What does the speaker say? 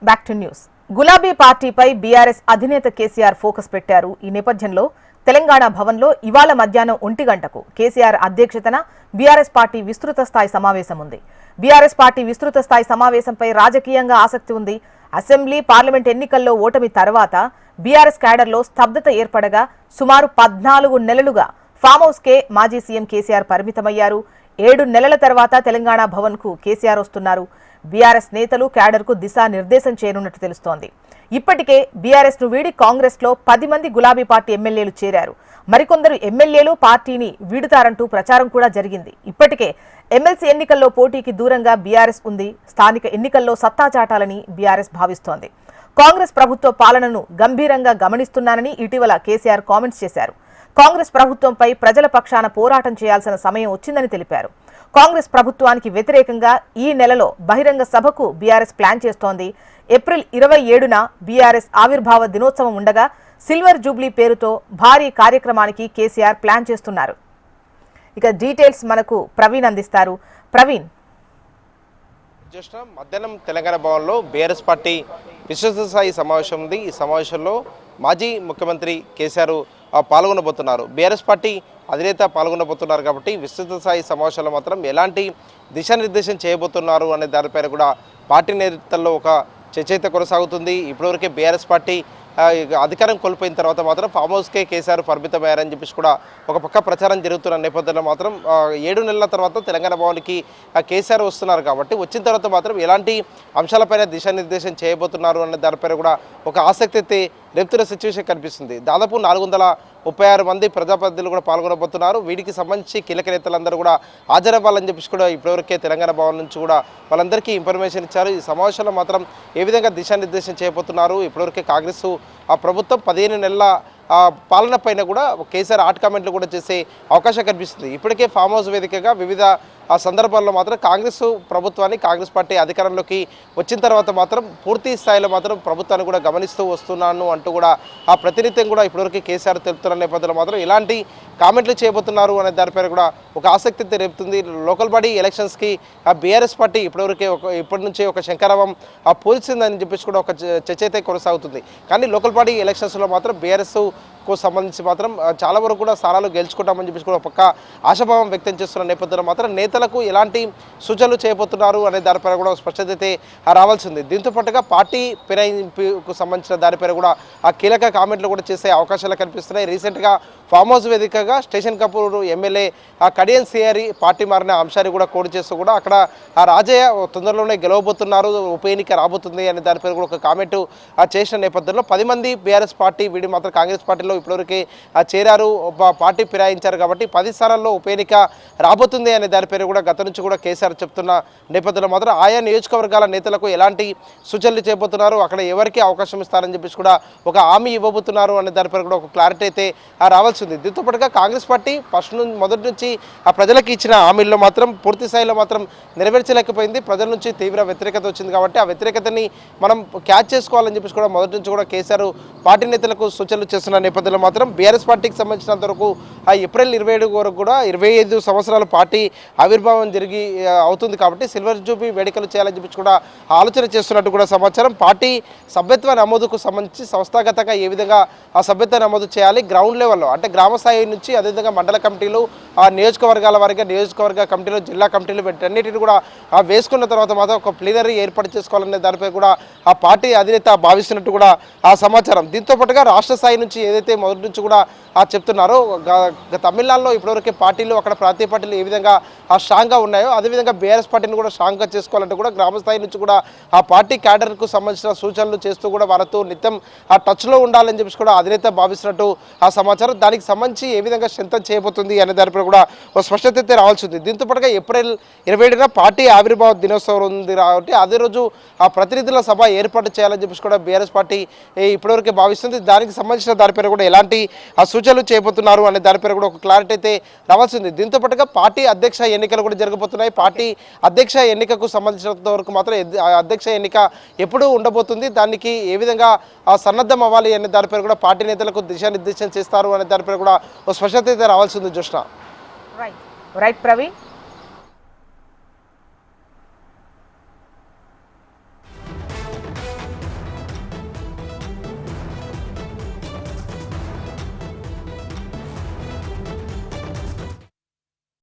Back to news. గులాబీ పార్టీపై BRS అధినేత కేసీఆర్ ఫోకస్ పెట్టారు. ఈ నేపథ్యంలో తెలంగాణ భవన్లో ఇవాళ మధ్యాహ్నం 1 గంటకు కేసీఆర్ అధ్యక్షతన బీఆర్ఎస్ పార్టీ విస్తృత స్థాయి సమావేశం ఉంది. బీఆర్ఎస్ పార్టీ విస్తృత స్థాయి సమావేశంపై రాజకీయంగా ఆసక్తి ఉంది. అసెంబ్లీ, పార్లమెంట్ ఎన్నికల్లో ఓటమి తర్వాత బీఆర్ఎస్ క్యాడర్లో స్తబ్దత ఏర్పడగా సుమారు 14 నెలలుగా ఫామ్ హౌస్ కే మాజీ సీఎం కేసీఆర్ పరిమితమయ్యారు. 7 నెలల తర్వాత తెలంగాణ భవన్ కు కేసీఆర్ వస్తున్నారు. బీఆర్ఎస్ నేతలు క్యాడర్కు దిశానిర్దేశం చేయనున్నట్టు తెలుస్తోంది. ఇప్పటికే బీఆర్ఎస్ ను వీడి కాంగ్రెస్ లో 10 మంది గులాబీ పార్టీ ఎమ్మెల్యేలు చేరారు. మరికొందరు ఎమ్మెల్యేలు పార్టీని వీడుతారంటూ ప్రచారం కూడా జరిగింది. ఇప్పటికే ఎమ్మెల్సీ ఎన్నికల్లో పోటీకి దూరంగా బీఆర్ఎస్ ఉంది. స్థానిక ఎన్నికల్లో సత్తా చాటాలని బీఆర్ఎస్ భావిస్తోంది. కాంగ్రెస్ ప్రభుత్వ పాలనను గంభీరంగా గమనిస్తున్నానని ఇటీవల కేసీఆర్ కామెంట్స్ చేశారు. కాంగ్రెస్ ప్రభుత్వంపై ప్రజల పక్షాన పోరాటం చేయాల్సిన సమయం వచ్చిందని తెలిపారు. కాంగ్రెస్ ప్రభుత్వానికి వ్యతిరేకంగా ఈ నెలలో బహిరంగ సభకు బీఆర్ఎస్ ప్లాన్ చేస్తోంది. ఏప్రిల్ 27న బీఆర్ఎస్ ఆవిర్భావ దినోత్సవం ఉండగా సిల్వర్ జూబ్లీ పేరుతో భారీ కార్యక్రమానికి కేసీఆర్ ప్లాన్ చేస్తున్నారు. ఇక డీటెయిల్స్ మనకు ప్రవీణ్ అందిస్తారు. ప్రవీణ్, మధ్యాహ్నం తెలంగాణ భవన్లో బీఆర్ఎస్ పార్టీ విస్తృత స్థాయి సమావేశం ఉంది. ఈ సమావేశంలో మాజీ ముఖ్యమంత్రి కేసీఆర్ పాల్గొనబోతున్నారు. బీఆర్ఎస్ పార్టీ అధినేత పాల్గొనబోతున్నారు కాబట్టి విస్తృత స్థాయి సమావేశాల్లో మాత్రం ఎలాంటి దిశానిర్దేశం చేయబోతున్నారు అనే దానిపైన కూడా పార్టీ నేతల్లో ఒక చర్చ అయితే కొనసాగుతుంది. ఇప్పటివరకే బీఆర్ఎస్ పార్టీ అధికారం కోల్పోయిన తర్వాత మాత్రం ఫామ్ హౌస్కే కేసీఆర్ పరిమితమయ్యారని చెప్పేసి కూడా ఒక పక్క ప్రచారం జరుగుతున్న నేపథ్యంలో మాత్రం 7 నెలల తర్వాత తెలంగాణ భవన్కి కేసీఆర్ వస్తున్నారు కాబట్టి వచ్చిన తర్వాత మాత్రం ఎలాంటి అంశాలపైన దిశానిర్దేశం చేయబోతున్నారు అనే దానిపైన కూడా ఒక ఆసక్తి అయితే రేపుతున్న సిచ్యువేషన్ కనిపిస్తుంది. దాదాపు 436 మంది ప్రజాప్రతినిధులు కూడా పాల్గొనబోతున్నారు. వీటికి సంబంధించి కీలక నేతలందరూ కూడా హాజరవ్వాలని చెప్పేసి కూడా ఇప్పటివరకే తెలంగాణ భవన్ నుంచి కూడా వాళ్ళందరికీ ఇన్ఫర్మేషన్ ఇచ్చారు. ఈ సమావేశంలో మాత్రం ఏ విధంగా దిశానిర్దేశం చేయబోతున్నారు, ఇప్పటివరకే కాంగ్రెస్ ఆ ప్రభుత్వం 15 నెలల పాలన పైన కూడా కేసీఆర్ హాట్ కామెంట్లు కూడా చేసే అవకాశం కనిపిస్తుంది. ఇప్పటికే ఫామ్ హౌస్ వేదికగా వివిధ సందర్భాల్లో మాత్రం కాంగ్రెస్ ప్రభుత్వాన్ని, కాంగ్రెస్ పార్టీ అధికారంలోకి వచ్చిన తర్వాత మాత్రం పూర్తి స్థాయిలో మాత్రం ప్రభుత్వాన్ని కూడా గమనిస్తూ వస్తున్నాను అంటూ కూడా ఆ ప్రతినిత్యం కూడా ఇప్పటివరకు కేసీఆర్ తెలుపుతున్న నేపథ్యంలో మాత్రం ఎలాంటి కామెంట్లు చేయబోతున్నారు అనే దానిపైన కూడా ఒక ఆసక్తి రేపుతుంది. లోకల్ బాడీ ఎలక్షన్స్కి బీఆర్ఎస్ పార్టీ ఇప్పటి నుంచే ఒక శంకరావం పూల్చిందని చెప్పేసి కూడా ఒక చర్చ అయితే కొనసాగుతుంది. కానీ లోకల్ బాడీ ఎలక్షన్స్లో మాత్రం బీఆర్ఎస్కు సంబంధించి మాత్రం చాలా వరకు కూడా స్థానాలు గెలుచుకుంటామని చెప్పేసి కూడా ఒక పక్క ఆశాభావం వ్యక్తం చేస్తున్న నేపథ్యంలో మాత్రం నేతలకు ఎలాంటి సూచనలు చేయబోతున్నారు అనే దానిపైన కూడా స్పష్టత అయితే రావాల్సి ఉంది. దీంతో పాటుగా పార్టీ ఫిరాయింపుకు సంబంధించిన దానిపైన కూడా ఆ కీలక కామెంట్లు కూడా చేసే అవకాశాలు కనిపిస్తున్నాయి. రీసెంట్గా ఫామ్ హౌస్ వేదికగా station Kapoor MLA Kadiyam CR party మారిన అంశాన్ని కూడా కోడి చేస్తూ కూడా అక్కడ ఆ రాజయ్య తొందరలోనే గెలవబోతున్నారు, ఉప ఎన్నిక రాబోతుంది అనే దానిపైన కూడా ఒక కామెంట్ చేసిన నేపథ్యంలో 10 మంది బీఆర్ఎస్ పార్టీ వీడి మాత్రం కాంగ్రెస్ పార్టీలో ఇప్పటివరకే చేరారు, పార్టీ ఫిరాయించారు కాబట్టి 10 స్థానాల్లో ఉప ఎన్నిక రాబోతుంది అనే దానిపైన కూడా గత నుంచి కూడా కేసీఆర్ చెప్తున్న నేపథ్యంలో మాత్రం ఆయా నియోజకవర్గాల నేతలకు ఎలాంటి సూచనలు చేయబోతున్నారు, అక్కడ ఎవరికి అవకాశం ఇస్తారని చెప్పేసి కూడా ఒక హామీ ఇవ్వబోతున్నారు అనే దానిపైన కూడా ఒక క్లారిటీ అయితే రావాల్సి ఉంది. దీంతో పాటుగా కాంగ్రెస్ పార్టీ మొదటి నుంచి ఆ ప్రజలకు ఇచ్చిన హామీల్లో మాత్రం పూర్తి స్థాయిలో మాత్రం నెరవేర్చలేకపోయింది. ప్రజల నుంచి తీవ్ర వ్యతిరేకత వచ్చింది కాబట్టి ఆ వ్యతిరేకతని మనం క్యాచ్ చేసుకోవాలని చెప్పేసి కూడా మొదటి నుంచి కూడా కేసీఆర్ పార్టీ నేతలకు సూచనలు చేస్తున్న నేపథ్యంలో మాత్రం బీఆర్ఎస్ పార్టీకి సంబంధించినంత వరకు ఆ ఏప్రిల్ 27 వరకు కూడా 25 సంవత్సరాల పార్టీ ఆవిర్భావం అవుతుంది కాబట్టి సిల్వర్ జూబ్లీ వేడుకలు చేయాలని చెప్పి కూడా ఆలోచన చేస్తున్నట్టు కూడా సమాచారం. పార్టీ సభ్యత్వ నమోదుకు సంబంధించి సంస్థాగతంగా ఏ విధంగా ఆ సభ్యత్వ నమోదు చేయాలి, గ్రౌండ్ లెవెల్లో అంటే గ్రామ స్థాయి నుంచి అదేవిధంగా మండల కమిటీలు, ఆ నియోజకవర్గాల వారిగా నియోజకవర్గ కమిటీలు, జిల్లా కమిటీలు వీటన్నిటిని కూడా వేసుకున్న తర్వాత మాత్రం ఒక ప్లీనరీ ఏర్పాటు చేసుకోవాలనే దానిపై కూడా ఆ పార్టీ అధినేత భావిస్తున్నట్టు కూడా ఆ సమాచారం. దీంతో పాటుగా రాష్ట్ర స్థాయి నుంచి ఏదైతే మొదటి నుంచి కూడా చెప్తున్నారో తమిళనాడులో ఇప్పటివరకే పార్టీలు అక్కడ ప్రాంతీయ పార్టీలు ఏ విధంగా స్ట్రాంగ్గా ఉన్నాయో అదేవిధంగా బీఆర్ఎస్ పార్టీని కూడా స్ట్రాంగ్గా చేసుకోవాలంటే కూడా గ్రామ స్థాయి నుంచి కూడా ఆ పార్టీ క్యాడర్కు సంబంధించిన సూచనలు చేస్తూ కూడా వారితో నిత్యం ఆ టచ్లో ఉండాలని చెప్పి కూడా అధినేత భావిస్తున్నట్టు ఆ సమాచారం. దానికి సంబంధించి ఏ విధంగా స్ట్రెంథన్ చేయబోతుంది అనే దానిపై కూడా ఒక స్పష్టత అయితే రావాల్సి ఉంది. దీంతో పాటుగా ఏప్రిల్ 27న పార్టీ ఆవిర్భావ దినోత్సవం ఉంది కాబట్టి అదే రోజు ఆ ప్రతినిధుల సభ ఏర్పాటు చేయాలని చెప్పి కూడా బీఆర్ఎస్ పార్టీ ఇప్పటివరకే భావిస్తుంది. దానికి సంబంధించిన దానిపైన కూడా ఎలాంటి ఆ సూచనలు చేయబోతున్నారు అనే దానిపైన కూడా ఒక క్లారిటీ అయితే రావాల్సి ఉంది. దీంతో పాటుగా పార్టీ అధ్యక్ష ఎన్నికలు కూడా జరగబోతున్నాయి. పార్టీ అధ్యక్ష ఎన్నికకు సంబంధించినంత వరకు మాత్రం అధ్యక్ష ఎన్నిక ఎప్పుడు ఉండబోతుంది, దానికి ఏ విధంగా సన్నద్ధం అవ్వాలి అనే దానిపైన కూడా పార్టీ నేతలకు దిశానిర్దేశం చేస్తారు అనే దానిపైన కూడా ఒక స్పష్టత అయితే రావాల్సి ఉంది. జోష్న రైట్ ప్రవీణ్.